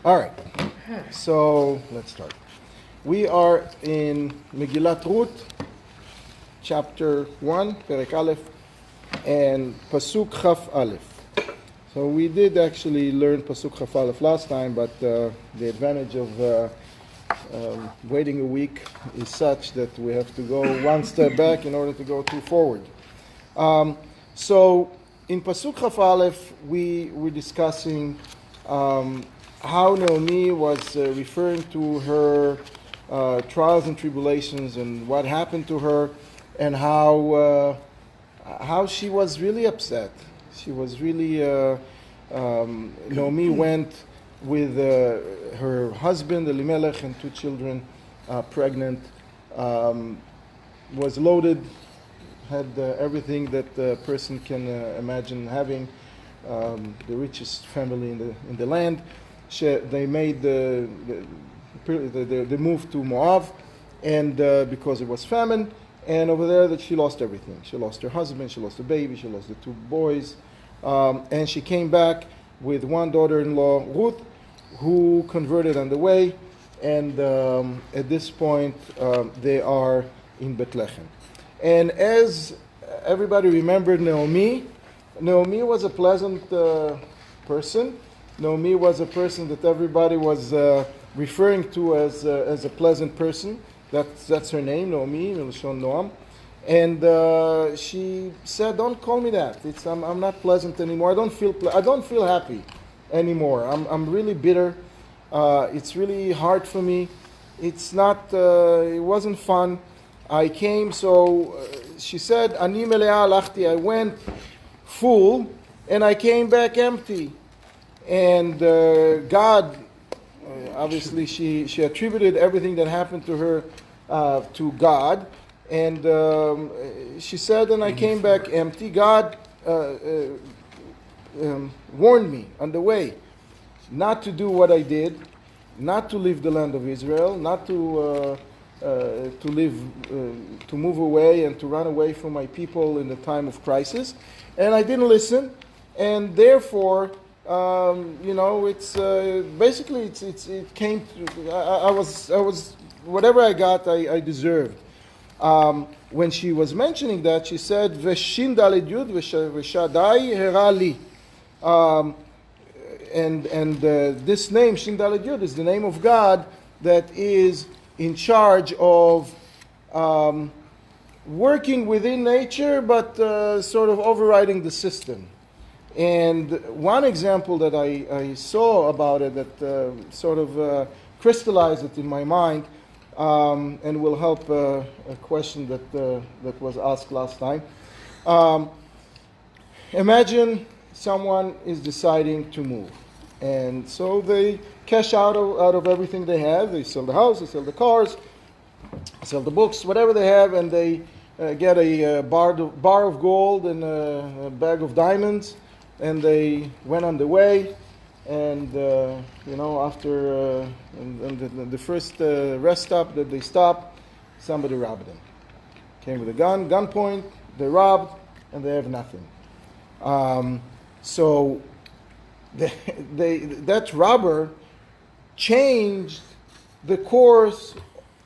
All right, so let's start. We are in Megillat Ruth, chapter 1, Perek Aleph, and Pasuk Chaf Aleph. So we did actually learn Pasuk Chaf Aleph last time, but the advantage of waiting a week is such that we have to go one step back in order to go two forward. So in Pasuk Chaf Aleph, we were discussing how Naomi was referring to her trials and tribulations and what happened to her, and how she was really upset. She was really Naomi went with her husband Elimelech and two children, pregnant, was loaded, had everything that a person can imagine having, the richest family in the land. They made the move to Moab, and because it was famine, and over there that she lost everything. She lost her husband, she lost the baby, she lost the two boys, and she came back with one daughter-in-law, Ruth, who converted on the way, and at this point they are in Lechem. And as everybody remembered Naomi was a pleasant person. Naomi was a person that everybody was referring to as a pleasant person. That's her name, Naomi, Milshon Noam. And she said, "Don't call me that. I'm not pleasant anymore. I don't feel happy anymore. I'm really bitter. It's really hard for me. It's not. It wasn't fun. I came." So she said, "Ani melea alachti." I went full, and I came back empty. And God, obviously, she attributed everything that happened to her to God. And she said, "And I came back empty." God warned me on the way not to do what I did, not to leave the land of Israel, not to move away and to run away from my people in the time of crisis. And I didn't listen, and therefore, it's basically it came to, I was whatever I got, I deserved. When she was mentioning that, she said, "Veshin daled yud v'shadai herali," and this name Shin daled yud is the name of God that is in charge of working within nature, but sort of overriding the system. And one example that I saw about it that sort of crystallized it in my mind, and will help a question that was asked last time. Imagine someone is deciding to move, and so they cash out of everything they have. They sell the house, they sell the cars, sell the books, whatever they have, and they get a bar of gold and a bag of diamonds, and they went on the way. And after the first rest stop that they stopped, somebody robbed them. Came with a gunpoint. They robbed, and they have nothing. So that robber changed the course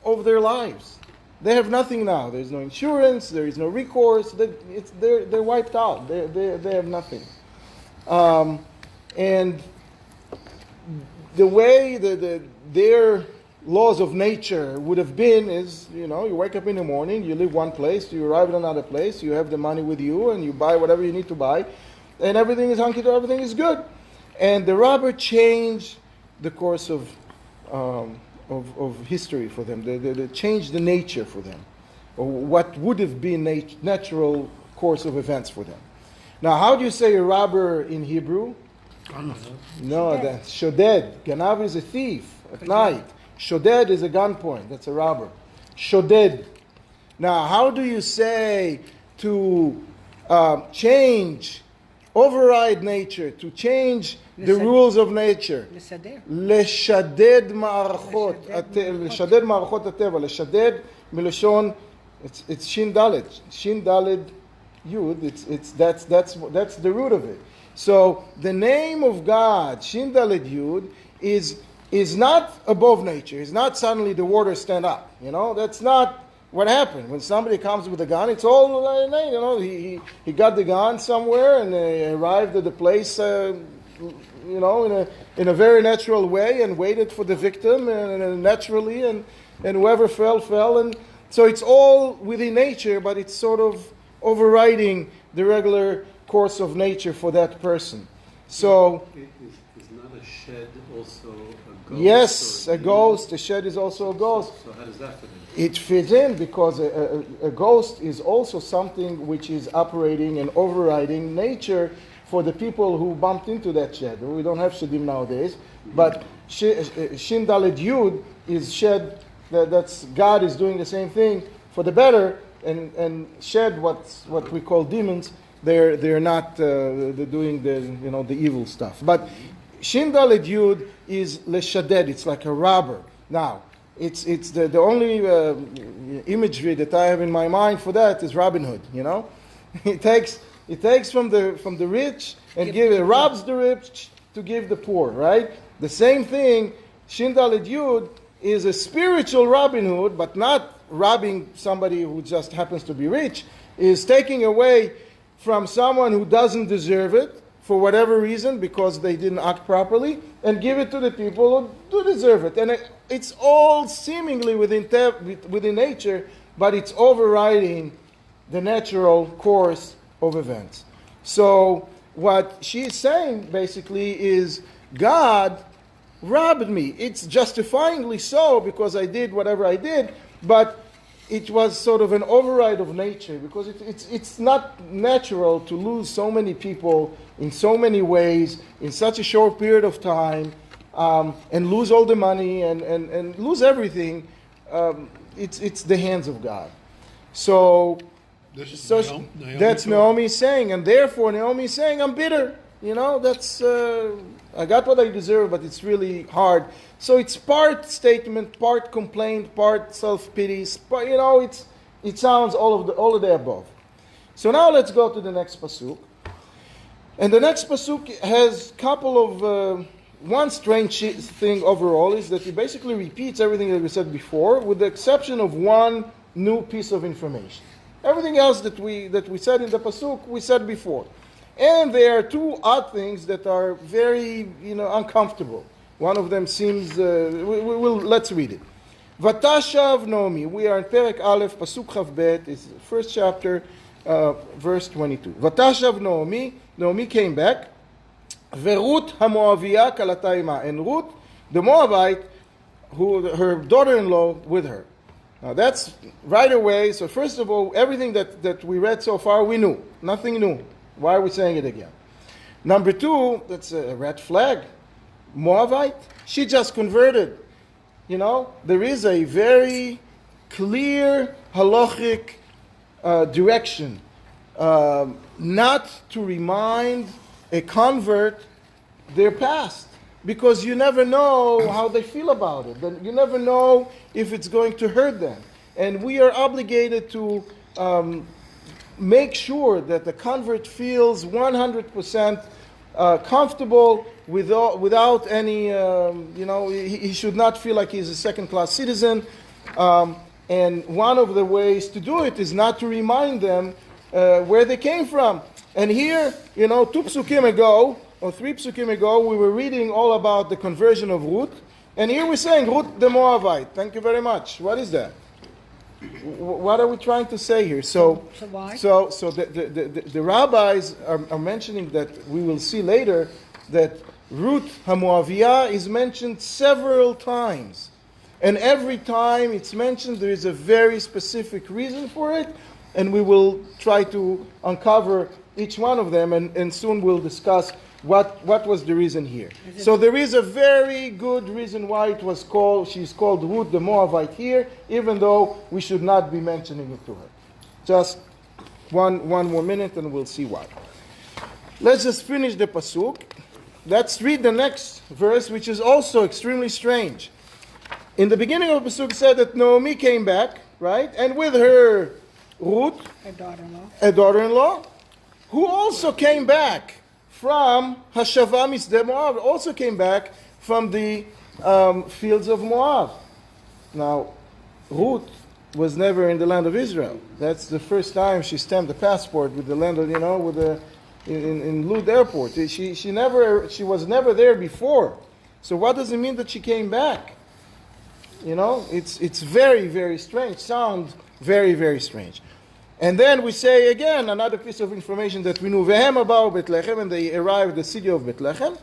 of their lives. They have nothing now. There's no insurance. There is no recourse. They're wiped out. They have nothing. And the way their laws of nature would have been is, you wake up in the morning, you leave one place, you arrive at another place, you have the money with you, and you buy whatever you need to buy, and everything is hunky-dory, everything is good. And the robber changed the course of history for them. They changed the nature for them, or what would have been natural course of events for them. Now, how do you say a robber in Hebrew? No, that's shoded. Ganav is a thief at night. Shoded is a gunpoint. That's a robber. Shoded. Now, how do you say to change, override nature, to change the rules of nature? Leshaded ma'arachot. Leshaded ma'arachot hateva. Leshaded milashon. It's shin daled. Shin daled yud. That's the root of it. So the name of God, Shin Daled Yud, is is not above nature. It's not suddenly the waters stand up. You know, that's not what happened. When somebody comes with a gun, it's all, you know, he got the gun somewhere and arrived at the place, you know, in a very natural way and waited for the victim and naturally, and whoever fell. And so it's all within nature, but it's sort of overriding the regular course of nature for that person. So is not a shed also a ghost? Yes, a ghost. A shed is also a ghost. So how does that fit in? It fits in because a ghost is also something which is operating and overriding nature for the people who bumped into that shed. We don't have shedim nowadays, but Shin Dalet Yud is shed. That's God is doing the same thing for the better, and shed what we call demons. They're not they're doing the evil stuff. But Shin Dalet Yud is leshaded. It's like a robber. Now it's the only imagery that I have in my mind for that is Robin Hood. You know, it takes from the rich and robs the rich to give the poor. Right. The same thing. Shin Dalet Yud is a spiritual Robin Hood, but not robbing somebody who just happens to be rich. Is taking away from someone who doesn't deserve it for whatever reason because they didn't act properly, and give it to the people who do deserve it. And it's all seemingly within nature, but it's overriding the natural course of events. So what she's saying basically is God robbed me. It's justifyingly so because I did whatever I did, but it was sort of an override of nature because it's not natural to lose so many people in so many ways in such a short period of time, and lose all the money and lose everything. It's the hands of God. So that's Naomi saying, and therefore Naomi is saying, I'm bitter. You know, that's I got what I deserve, but it's really hard. So it's part statement, part complaint, part self-pity. You know, it sounds all of the above. So now let's go to the next pasuk. And the next pasuk has a couple of one strange thing overall is that it basically repeats everything that we said before, with the exception of one new piece of information. Everything else that we said in the pasuk we said before. And there are two odd things that are very, uncomfortable. One of them seems, let's read it. Vatashav Naomi. We are in Perek Aleph, Pasuk Chav Bet. It's the first chapter, verse 22. Vatashav Naomi. Naomi came back. Verut HaMoaviyah kalata ima. And Ruth, the Moabite, her daughter-in-law, with her. Now that's right away. So first of all, everything that we read so far, we knew. Nothing new. Why are we saying it again? Number two, that's a red flag. Moabite, she just converted. There is a very clear halachic direction not to remind a convert their past, because you never know how they feel about it. You never know if it's going to hurt them. And we are obligated to make sure that the convert feels 100% comfortable without any, he should not feel like he's a second-class citizen. And one of the ways to do it is not to remind them where they came from. And here, 2 psukim ago, or 3 psukim ago, we were reading all about the conversion of Ruth. And here we're saying, Ruth the Moabite. Thank you very much. What is that? What are we trying to say here? So why? So the rabbis are mentioning that we will see later that Ruth HaMoaviyah is mentioned several times. And every time it's mentioned, there is a very specific reason for it. And we will try to uncover each one of them. And soon we'll discuss what was the reason here. So there is a very good reason why she's called Ruth the Moabite here, even though we should not be mentioning it to her. Just one more minute and we'll see why. Let's just finish the pasuk. Let's read the next verse, which is also extremely strange. In the beginning of the pasuk it said that Naomi came back, right? And with her Ruth, a daughter-in-law, who also came back from Hashava Misdeh Moab, also came back from the fields of Moab. Now, Ruth was never in the land of Israel. That's the first time she stamped the passport with the land of, with the in Lud airport. She was never there before. So what does it mean that she came back? It's very, very strange. Sounds very, very strange. And then we say again another piece of information that we knew. Vehem about Bet Lechem, and they arrived at the city of Bet Lechem.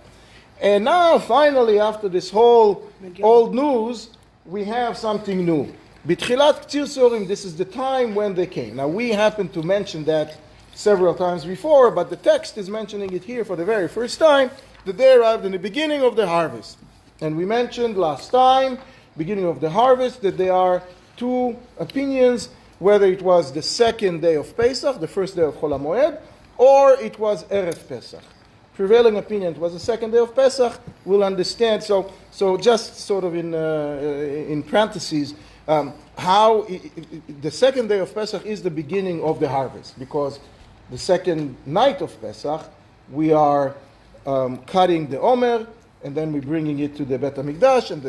And now finally, after this whole old news, we have something new. B'tchilat K'tzir Sorim, this is the time when they came. Now we happen to mention that several times before, but the text is mentioning it here for the very first time, that they arrived in the beginning of the harvest. And we mentioned last time, beginning of the harvest, that there are two opinions, whether it was the second day of Pesach, the first day of Chol HaMoed, or it was Erev Pesach. Prevailing opinion, it was the second day of Pesach, we'll understand. So just sort of in parentheses, how the second day of Pesach is the beginning of the harvest, because the second night of Pesach, we are cutting the Omer, and then we're bringing it to the Bet HaMikdash, and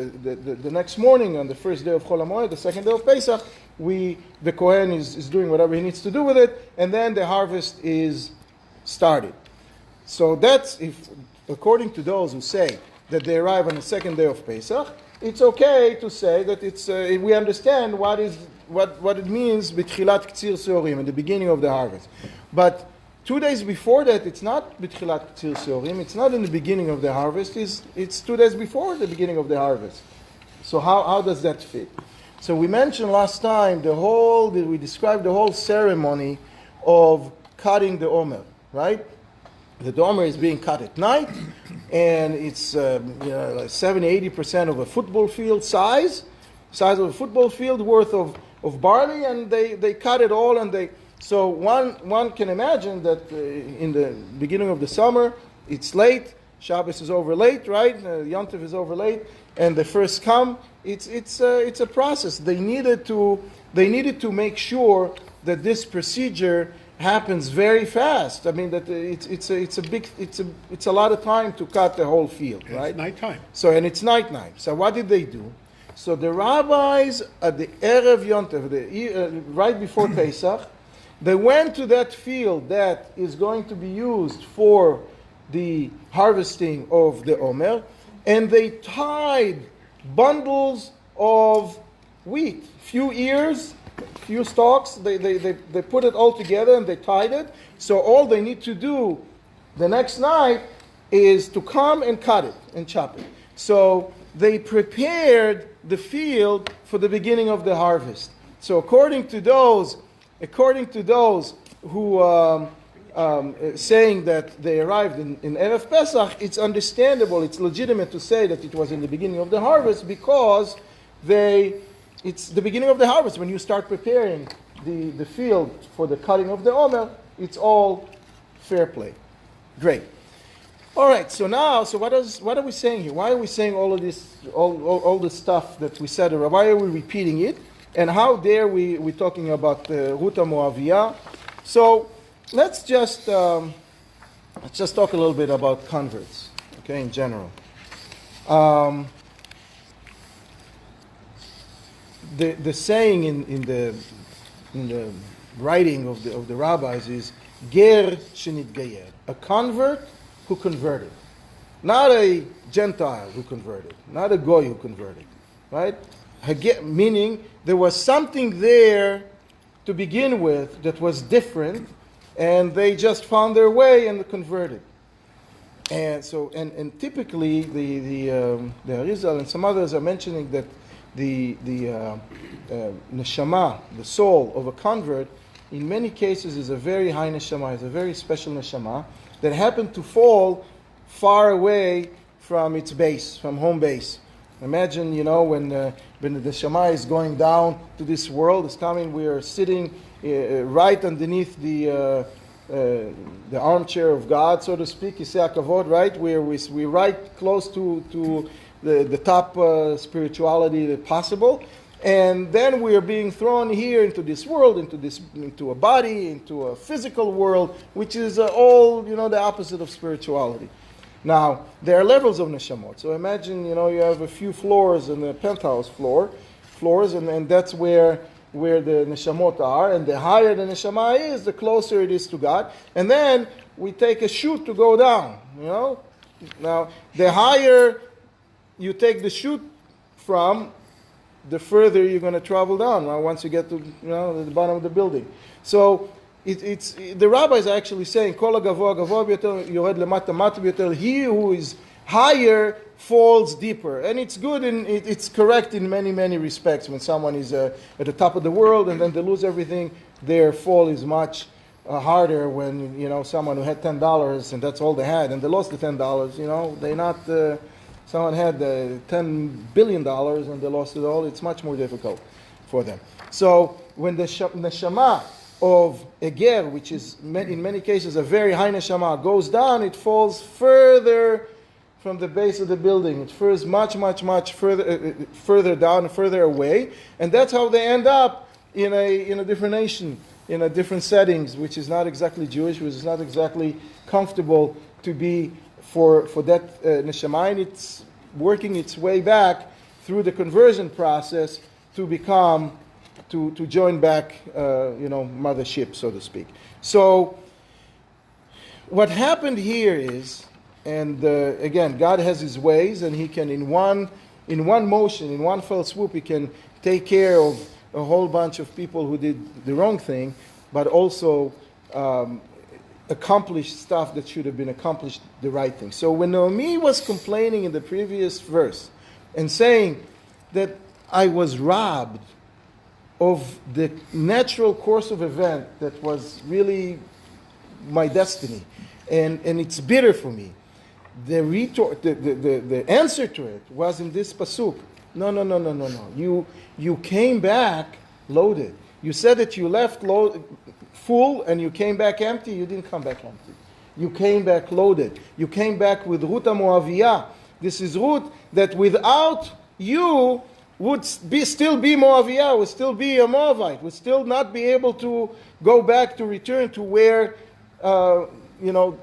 the next morning, on the first day of Chol HaMoed, the second day of Pesach, the Kohen is doing whatever he needs to do with it, and then the harvest is started. So that's, according to those who say that they arrive on the second day of Pesach, it's okay to say that we understand what it means b'tchilat K'tzir Seorim, in the beginning of the harvest. But 2 days before that, it's not b'tchilat K'tzir Seorim, it's not in the beginning of the harvest, it's 2 days before the beginning of the harvest. So how does that fit? So we mentioned last time we described the whole ceremony of cutting the Omer, right? The Omer is being cut at night, and it's like 70-80% of a football field size of a football field worth of barley, and they cut it all, and so one can imagine that in the beginning of the summer, it's late, Shabbos is over late, right? Yom Tov is over late, and the first come. It's a process. They needed to make sure that this procedure happens very fast. I mean that it's a lot of time to cut the whole field, right? It's nighttime. And it's nighttime. So what did they do? So the rabbis at the Erev Yom Tov, right before Pesach, they went to that field that is going to be used for the harvesting of the Omer, and they tied bundles of wheat, few ears, few stalks, they put it all together and they tied it. So all they need to do the next night is to come and cut it and chop it. So they prepared the field for the beginning of the harvest. So according to those who saying that they arrived in Erev Pesach, it's understandable, it's legitimate to say that it was in the beginning of the harvest, because it's the beginning of the harvest. When you start preparing the field for the cutting of the Omer, it's all fair play. Great. All right, so what are we saying here? Why are we saying all of this, all the stuff that we said? Why are we repeating it? And how dare we're talking about Ruth Moaviyah? So let's just talk a little bit about converts, okay, in general. The saying in the writing of the rabbis is ger shenitgayer, a convert who converted, not a Gentile who converted, not a goy who converted, right? Meaning there was something there to begin with that was different, and they just found their way and converted. And so, and typically the Arizal and some others are mentioning that the neshama, the soul of a convert, in many cases is a very high neshama, is a very special neshama that happened to fall far away from its base, from home base. Imagine, when the neshama is going down to this world, it's coming, we are sitting right underneath the armchair of God, so to speak, Kisei HaKavod, right? We're right close to the top spirituality possible, and then we are being thrown here into this world, into a body, into a physical world, which is all the opposite of spirituality. Now, there are levels of neshamot. So imagine, you have a few floors in the penthouse floors, and that's where the neshamot are. And the higher the neshama is, the closer it is to God. And then we take a chute to go down, Now, the higher you take the chute from, the further you're going to travel down, once you get to the bottom of the building. So it's the rabbis are actually saying, Kol hagavoa gavoa biyoter yored lemata mata biyoter. He who is higher falls deeper, and it's good and it's correct in many, many respects. When someone is at the top of the world and then they lose everything, their fall is much harder. When someone who had $10 and that's all they had, and they lost the $10, they not. Someone had $10 billion and they lost it all. It's much more difficult for them. So when the neshama of a ger, which is in many cases a very high neshama, goes down, it falls further from the base of the building. It falls much, much, much further down, further away, and that's how they end up in a different nation, in a different settings, which is not exactly Jewish, which is not exactly comfortable to be for that neshama, and it's working its way back through the conversion process to become, to join back, mothership, so to speak. So what happened here is, and again, God has His ways, and He can in one motion, in one fell swoop, He can take care of a whole bunch of people who did the wrong thing, but also accomplish stuff that should have been accomplished the right thing. So when Naomi was complaining in the previous verse and saying that I was robbed of the natural course of event that was really my destiny, and it's bitter for me, the answer to it was in this pasuk. No. You came back loaded. You said that you left full and you came back empty. You didn't come back empty. You came back loaded. You came back with Ruth Moaviyah. This is Ruth that without you would still be Moaviyah, would still be a Moabite, would still not be able to go back to return to where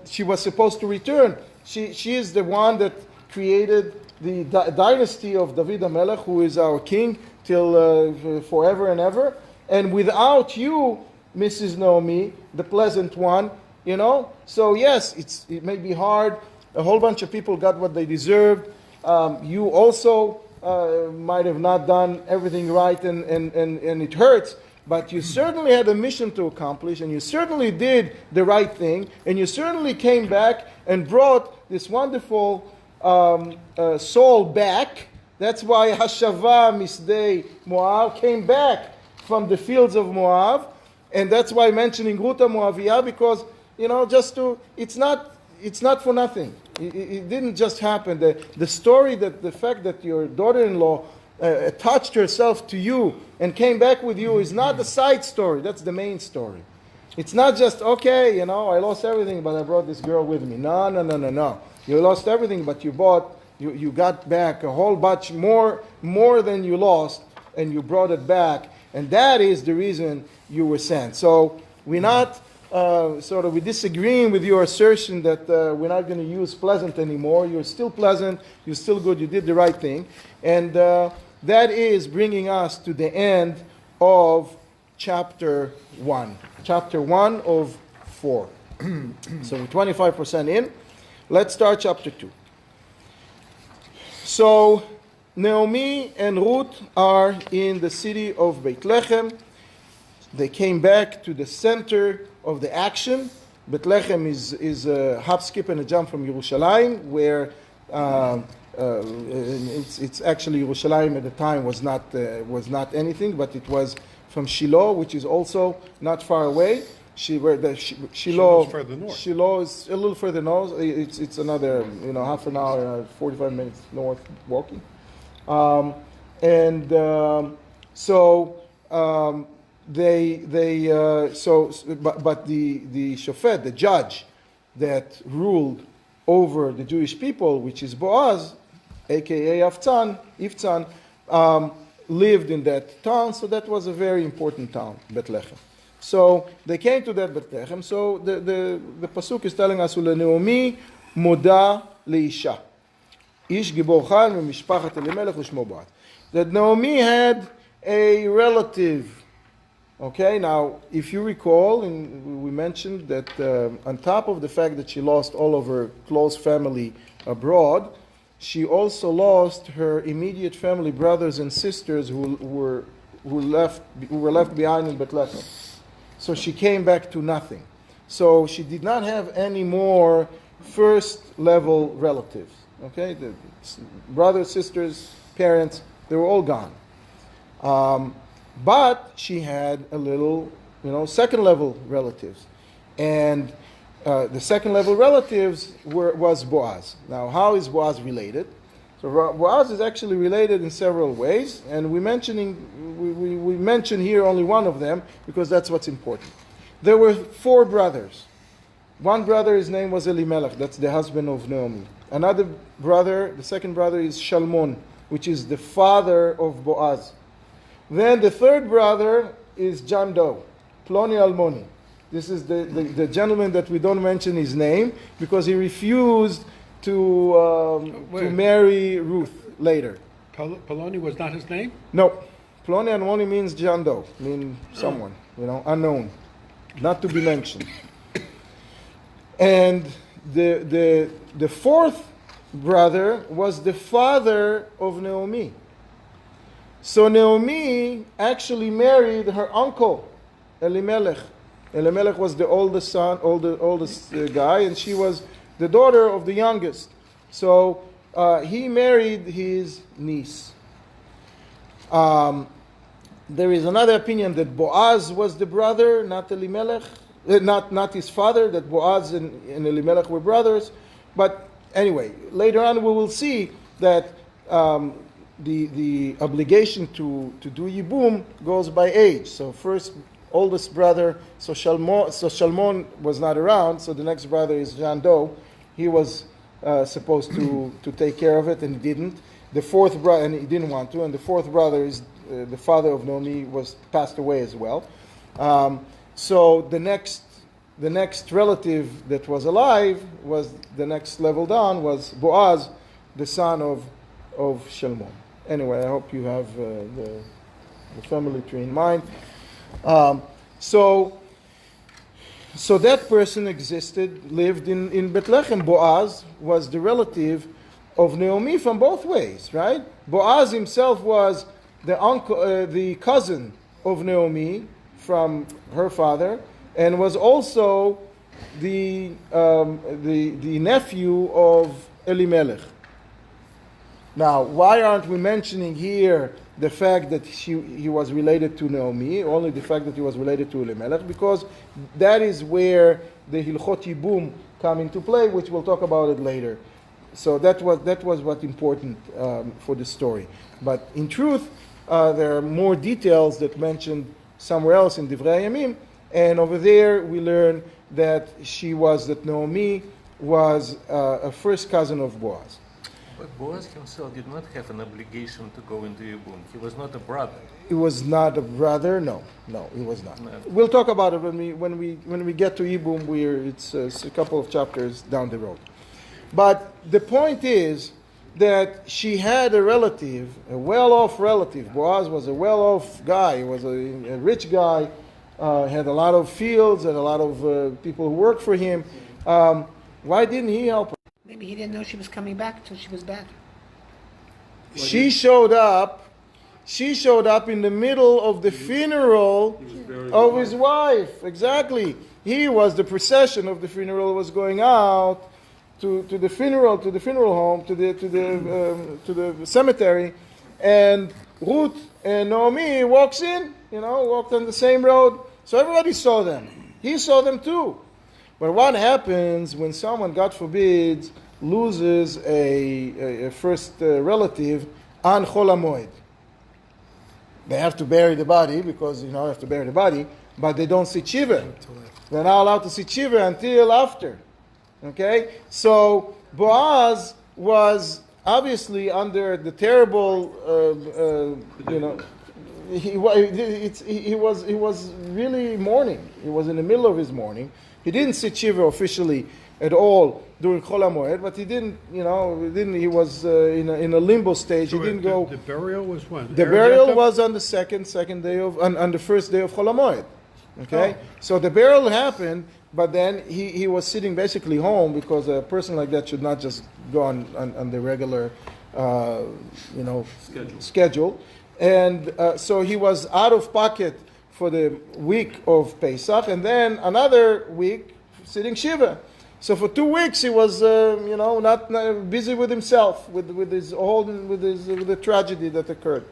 she was supposed to return. She is the one that created the dynasty of David HaMelech, who is our king till forever and ever. And without you, Mrs. Naomi, the pleasant one, So yes, it may be hard. A whole bunch of people got what they deserved. You also might have not done everything right, and it hurts. But you certainly had a mission to accomplish, and you certainly did the right thing, and you certainly came back and brought this wonderful soul back. That's why Hashava Misdei Moab came back from the fields of Moab, and that's why mentioning Ruth Moaviyah, because it's not for nothing. It didn't just happen. The story the fact that your daughter-in-law attached herself to you and came back with you is not the side story. That's the main story. It's not just, I lost everything, but I brought this girl with me. No. You lost everything, but you got back a whole bunch more than you lost, and you brought it back. And that is the reason you were sent. So we're not we're disagreeing with your assertion that we're not going to use pleasant anymore. You're still pleasant. You're still good. You did the right thing. And that is bringing us to the end of chapter 1. Chapter 1 of 4. So we're 25% in. Let's start chapter 2. So Naomi and Ruth are in the city of Beit Lechem. They came back to the center of the action. Beit Lechem is a hop, skip, and a jump from Yerushalayim, where it's actually Yerushalayim at the time was not anything, but it was from Shiloh, which is also not far away. Shiloh is further north. Shiloh is a little further north. It's another half an hour, 45 minutes north walking. But the shofet, the judge that ruled over the Jewish people, which is Boaz, aka Iftzan, lived in that town. So that was a very important town, Beit Lechem. So they came to that Beit Lechem. So the pasuk is telling us, "Naomi moda לאישה. איש גיבור חיל ממשפחת אלימלך ושמו בועז. That Naomi had a relative. Okay, now if you recall, we mentioned that on top of the fact that she lost all of her close family abroad, she also lost her immediate family, brothers and sisters who were left behind in Lechem. So she came back to nothing. So she did not have any more first level relatives. Okay, the brothers, sisters, parents, they were all gone. But she had a little, second level relatives. And the second level relatives was Boaz. Now, how is Boaz related? So Boaz is actually related in several ways, and we mention here only one of them because that's what's important. There were 4 brothers. One brother, his name was Elimelech, that's the husband of Naomi. Another brother, the second brother is Shalmon, which is the father of Boaz. Then the third brother is John Doe, Ploni Almoni. This is the gentleman that we don't mention his name because he refused to marry Ruth later. Poloni was not his name? No. Ploni Almoni means John Doe, means someone, unknown, not to be mentioned. And the fourth brother was the father of Naomi. So Naomi actually married her uncle, Elimelech. Elimelech was the oldest guy, and she was the daughter of the youngest. So he married his niece. There is another opinion that Boaz was the brother, not Elimelech, not his father, that Boaz and Elimelech were brothers. But anyway, later on we will see that the obligation to do Yibum goes by age. So first, oldest brother, so Shalmon was not around, so the next brother is John Doe. He was supposed to take care of it, and he didn't. The fourth brother, and he didn't want to, and the fourth brother is the father of Naomi, was passed away as well. So the next relative that was alive was the next level down was Boaz, the son of Shalmon. Anyway, I hope you have the family tree in mind. So that person existed, lived in Bethlehem. Boaz was the relative of Naomi from both ways, right? Boaz himself was the cousin of Naomi from her father, and was also the nephew of Elimelech. Now, why aren't we mentioning here the fact that he was related to Naomi, only the fact that he was related to Elimelech? Because that is where the Hilchot Yibum come into play, which we'll talk about it later. So that was what's important for the story. But in truth, there are more details that mentioned somewhere else in Divrei Yamim, and over there we learn that Naomi was a first cousin of Boaz. But Boaz himself did not have an obligation to go into Yibum. He was not a brother. He was not a brother. No, he was not. No. We'll talk about it when we get to Yibum. It's a couple of chapters down the road. But the point is that she had a relative, a well-off relative. Boaz was a well-off guy. He was a rich guy. Had a lot of fields and a lot of people who worked for him. Why didn't he help her? Maybe he didn't know she was coming back until she was back. She showed up in the middle of the funeral of his wife. Exactly. He was the procession of the funeral was going out to the funeral home, to the cemetery, and Ruth and Naomi walked on the same road. So everybody saw them. He saw them too. But what happens when someone, God forbid, loses a first relative on Chol HaMoed? They have to bury the body because, they have to bury the body, but they don't sit Shiva. They're not allowed to sit Shiva until after. Okay? So Boaz was obviously under the terrible, he was really mourning. He was in the middle of his mourning. He didn't sit Shiva officially at all during Chol HaMoed, but he didn't, he was in a limbo stage. So he didn't the, go. The burial was when? The burial was on the second day of, on the first day of Chol HaMoed. Okay? Oh. So the burial happened, but then he was sitting basically home because a person like that should not just go on the regular, schedule. And so he was out of pocket for the week of Pesach, and then another week sitting Shiva. So for 2 weeks he was, not busy with himself, with the tragedy that occurred.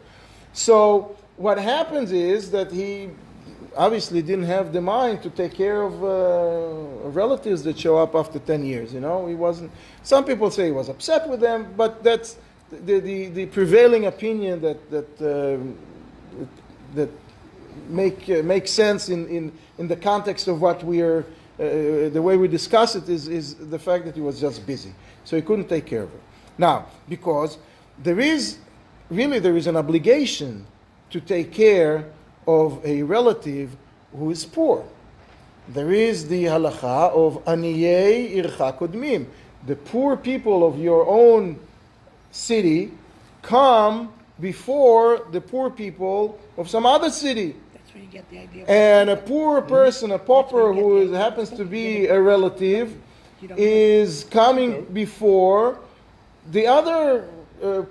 So what happens is that he obviously didn't have the mind to take care of relatives that show up after 10 years. He wasn't. Some people say he was upset with them, but that's the prevailing opinion that makes sense in the context of what we are. The way we discuss it is the fact that he was just busy, so he couldn't take care of her. Now, because there is an obligation to take care of a relative who is poor. There is the halacha of aniyei ircha kodmim. The poor people of your own city come before the poor people of some other city. That's where you get the idea. And a poor person, a pauper who happens to be a relative, is coming before the other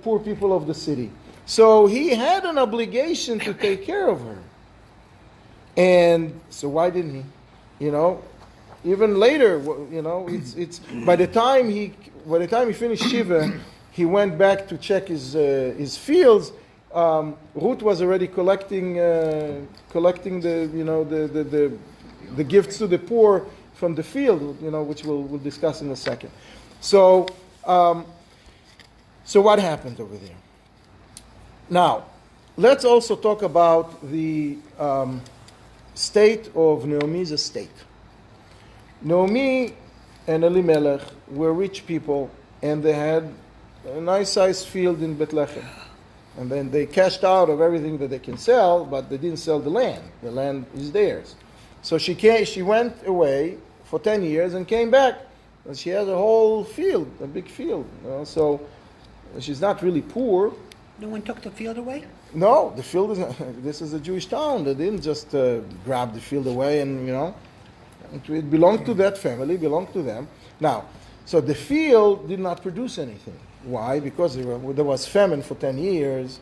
poor people of the city. So he had an obligation to take care of her. And so why didn't he? Even later, it's by the time he finished Shiva, he went back to check his fields. Ruth was already collecting the gifts to the poor from the field, which we'll discuss in a second. So what happened over there? Now, let's also talk about the state of Naomi's estate. Naomi and Elimelech were rich people, and they had a nice-sized field in Lechem. And then they cashed out of everything that they can sell, but they didn't sell the land. The land is theirs. So she went away for 10 years and came back. And she has a whole field, a big field. So she's not really poor. No one took the field away? No, the field is. This is a Jewish town. They didn't just grab the field away, and it belonged to that family, belonged to them. Now, so the field did not produce anything. Why? Because there was famine for 10 years,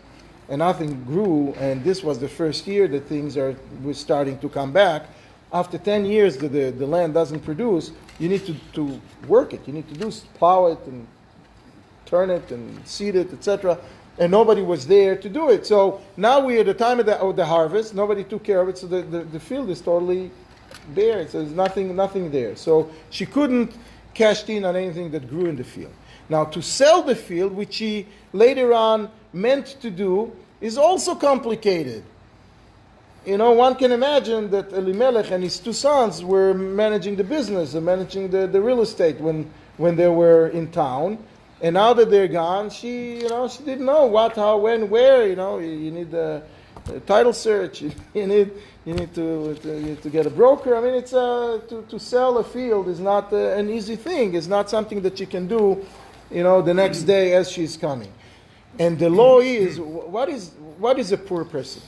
and nothing grew. And this was the first year that things were starting to come back. After 10 years, the land doesn't produce. You need to work it. You need to plow it and turn it and seed it, etc. And nobody was there to do it. So now we're at the time of the harvest. Nobody took care of it, so the field is totally bare. So there's nothing there. So she couldn't cash in on anything that grew in the field. Now, to sell the field, which she later on meant to do, is also complicated. One can imagine that Elimelech and his two sons were managing the business and managing the real estate when they were in town. And now that they're gone, she didn't know what, how, when, where. You need a title search. You need to get a broker. I mean, it's to sell a field is not an easy thing. It's not something that you can do, the next day as she's coming. And the law is what is a poor person?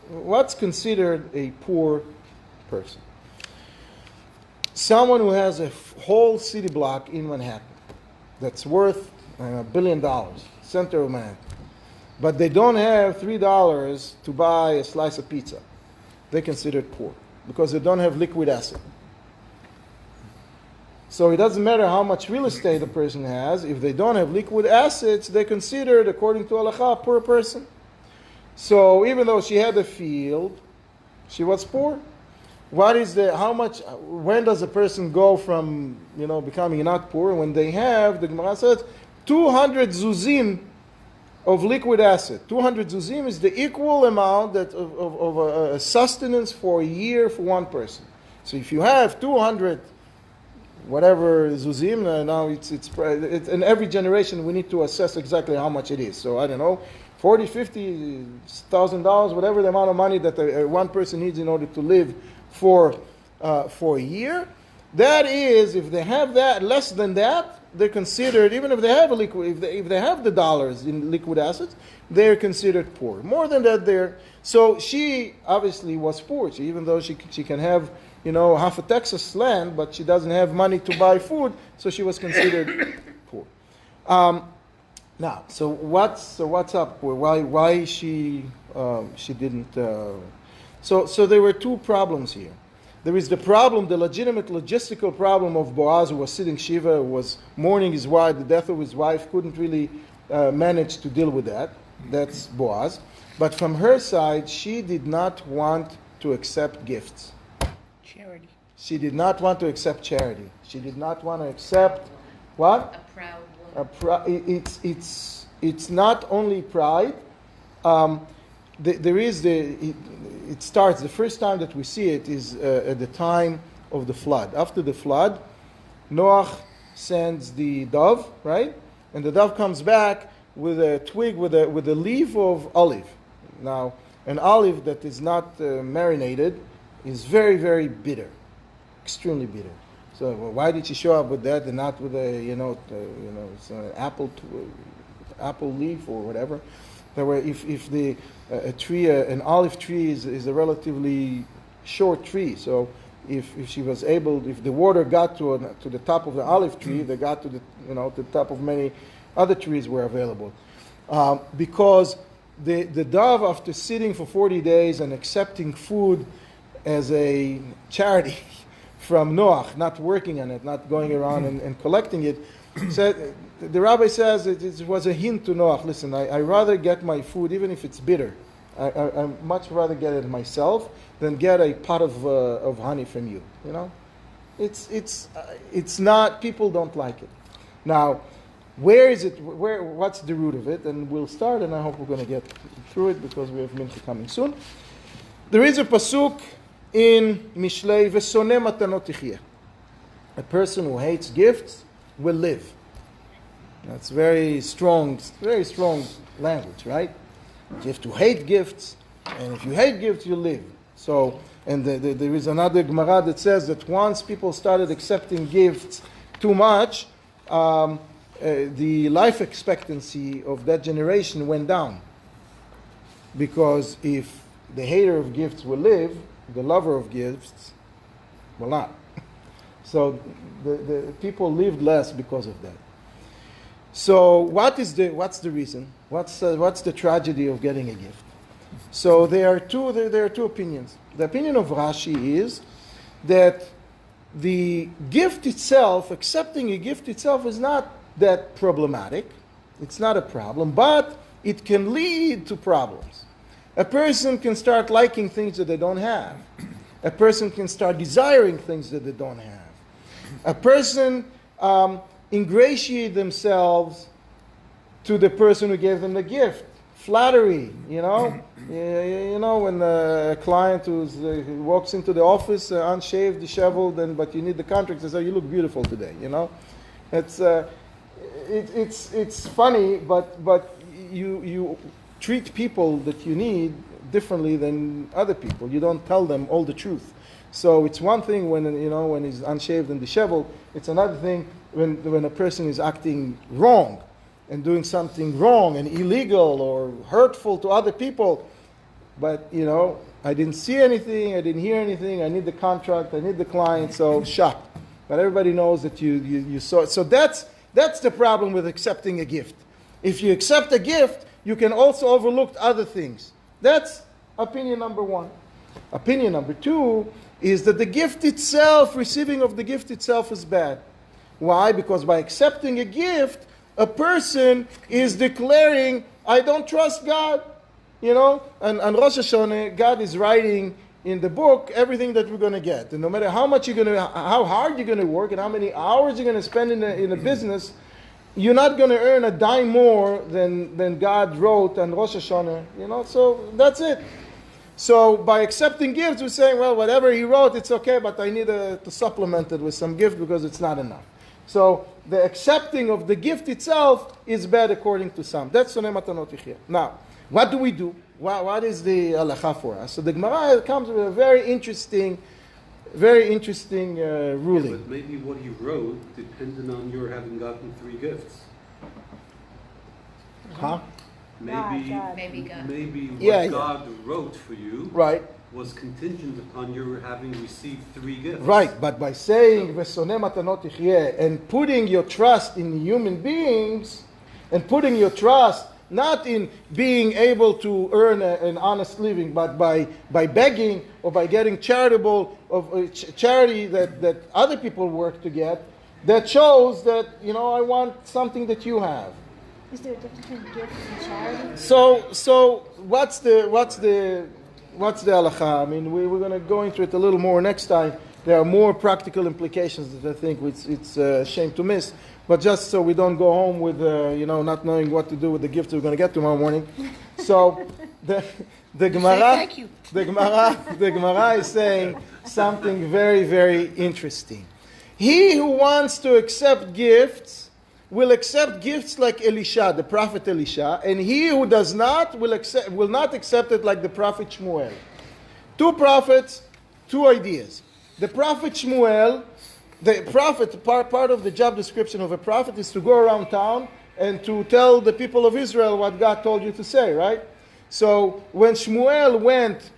What's considered a poor person? Someone who has a whole city block in Manhattan that's worth $1 billion, center of Manhattan, but they don't have $3 to buy a slice of pizza. They're considered poor because they don't have liquid asset. So it doesn't matter how much real estate a person has. If they don't have liquid assets, they're considered, according to halacha, a poor person. So even though she had a field, she was poor. When does a person go from, becoming not poor? When they have, the Gemara says, 200 zuzim of liquid asset. 200 zuzim is the equal amount of a sustenance for a year for one person. So if you have 200 whatever zuzim, now it's in every generation we need to assess exactly how much it is. So I don't know, $40,000, $50,000, whatever the amount of money that one person needs in order to live for a year. That is, if they have that less than that, they're considered, even if they have a liquid, if they have the dollars in liquid assets, they're considered poor. More than that, so she obviously was poor. Even though she can have, half a Texas land, but she doesn't have money to buy food, so she was considered poor. Now, so what's up? Why she didn't? So there were two problems here. There is the problem, the legitimate logistical problem of Boaz, who was sitting Shiva, who was mourning his wife, the death of his wife, couldn't really manage to deal with that. That's Boaz. But from her side, she did not want to accept gifts. Charity. She did not want to accept charity. She did not want to accept what? A proud woman. It's not only pride. It starts, the first time that we see it is at the time of the flood. After the flood, Noah sends the dove, right? And the dove comes back with a twig, with a leaf of olive. Now, an olive that is not marinated is very, very bitter, extremely bitter. So why did she show up with that and not with it's an apple leaf or whatever? That way, if an olive tree is a relatively short tree, so if she was able, if the water got to the top of the olive tree, they got to the top of many other trees were available, because the dove, after sitting for 40 days and accepting food as a charity from Noah, not working on it, not going around and collecting it, said, the rabbi says it was a hint to Noah. Listen, I rather get my food, even if it's bitter. I much rather get it myself than get a pot of honey from you. It's not. People don't like it. Now, where is it? What's the root of it? And we'll start. And I hope we're going to get through it because we have Mincha coming soon. There is a pasuk in Mishlei, "V'soneh matanot tichye." A person who hates gifts will live. That's very strong language, right? You have to hate gifts, and if you hate gifts, you live. So, and there is another Gemara that says that once people started accepting gifts too much, the life expectancy of that generation went down. Because if the hater of gifts will live, the lover of gifts will not. So the people lived less because of that. So what's the reason? What's the tragedy of getting a gift? So there are two opinions. The opinion of Rashi is that the gift itself, accepting a gift itself, is not that problematic. It's not a problem, but it can lead to problems. A person can start liking things that they don't have. A person can start desiring things that they don't have. A person ingratiate themselves to the person who gave them the gift. Flattery, when a client who walks into the office unshaved, disheveled, but you need the contract, they say, "You look beautiful today." It's funny, but you treat people that you need differently than other people. You don't tell them all the truth. So it's one thing when he's unshaved and disheveled. It's another thing when a person is acting wrong and doing something wrong and illegal or hurtful to other people. But I didn't see anything, I didn't hear anything. I need the contract, I need the client. So shocked. But everybody knows that you saw it. So that's the problem with accepting a gift. If you accept a gift, you can also overlook other things. That's opinion number one. Opinion number two is that the gift itself, receiving of the gift itself is bad. Why? Because by accepting a gift, a person is declaring, I don't trust God. And Rosh Hashanah, God is writing in the book everything that we're going to get. And no matter how hard you're going to work and how many hours you're going to spend in a business, you're not going to earn a dime more than God wrote on Rosh Hashanah. So that's it. So by accepting gifts, we're saying, well, whatever he wrote, it's okay, but I need to supplement it with some gift because it's not enough. So the accepting of the gift itself is bad according to some. That's soneh matanot tichye. Now, what do we do? What is the halacha for us? So the Gemara comes with a very interesting Very interesting Yeah, ruling. but maybe what he wrote depended on your having gotten 3 gifts. Huh? Maybe, Maybe God. maybe what Yeah, yeah. God wrote for you Right. was contingent upon your having received 3 gifts. Right, but by saying "V'soneh matanot tichyeh" and putting your trust in human beings, and putting your trust not in being able to earn an honest living, but by begging or by getting charitable of charity that other people work to get, that shows that I want something that you have. Is there a difference between gifts and charity? So what's the halacha? I mean, we're going to go into it a little more next time. There are more practical implications that I think it's a shame to miss. But just so we don't go home with not knowing what to do with the gifts we're going to get tomorrow morning. So the Gemara, thank you. the Gemara is saying something very, very interesting. He who wants to accept gifts will accept gifts like Elisha, the prophet Elisha, and he who does not will not accept it like the prophet Shmuel. 2 prophets, 2 ideas. The prophet Shmuel, the prophet, part of the job description of a prophet is to go around town and to tell the people of Israel what God told you to say, right? So when Shmuel went,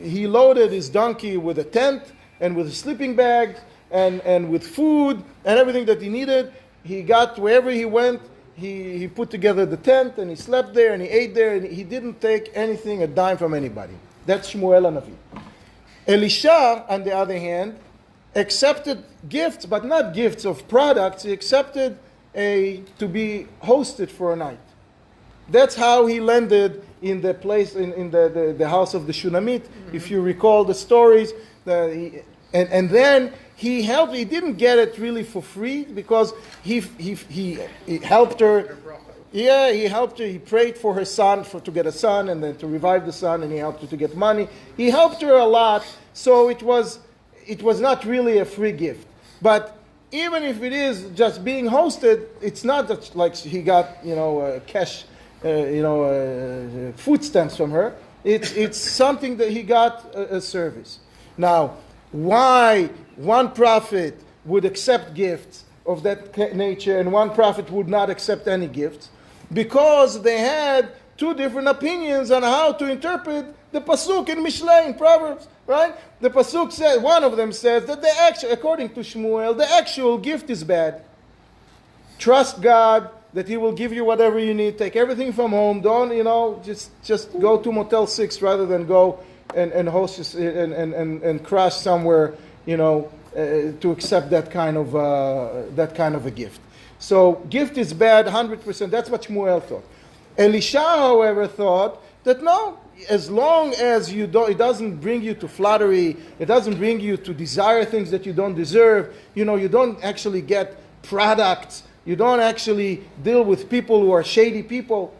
he loaded his donkey with a tent and with a sleeping bag and with food and everything that he needed. He got wherever he went, he put together the tent and he slept there and he ate there and he didn't take anything, a dime from anybody. That's Shmuel HaNavi. Elisha, on the other hand, accepted gifts, but not gifts of products. He accepted to be hosted for a night. That's how he landed in the place, in the house of the Shunammite. Mm-hmm. If you recall the stories, and then he helped. He didn't get it really for free because he helped her. Yeah, he helped her. He prayed for her son to get a son, and then to revive the son, and he helped her to get money. He helped her a lot, so it was not really a free gift. But even if it is just being hosted, it's not that like he got cash, food stamps from her. It's something that he got a service. Now, why one prophet would accept gifts of that nature and one prophet would not accept any gifts? Because they had 2 different opinions on how to interpret the pasuk in Mishlei, in Proverbs, right? The pasuk says, one of them says that according to Shmuel, the actual gift is bad. Trust God that He will give you whatever you need. Take everything from home. Don't just go to Motel 6 rather than go and host and crash somewhere, to accept that kind of a gift. So gift is bad, 100%. That's what Shmuel thought. Elisha, however, thought that no, as long as it doesn't bring you to flattery, it doesn't bring you to desire things that you don't deserve. You don't actually get products. You don't actually deal with people who are shady people.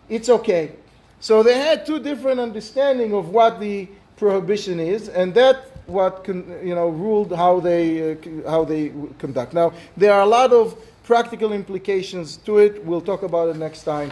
It's okay. So they had 2 different understanding of what the prohibition is, and that what ruled how they conduct. Now there are a lot of practical implications to it. We'll talk about it next time.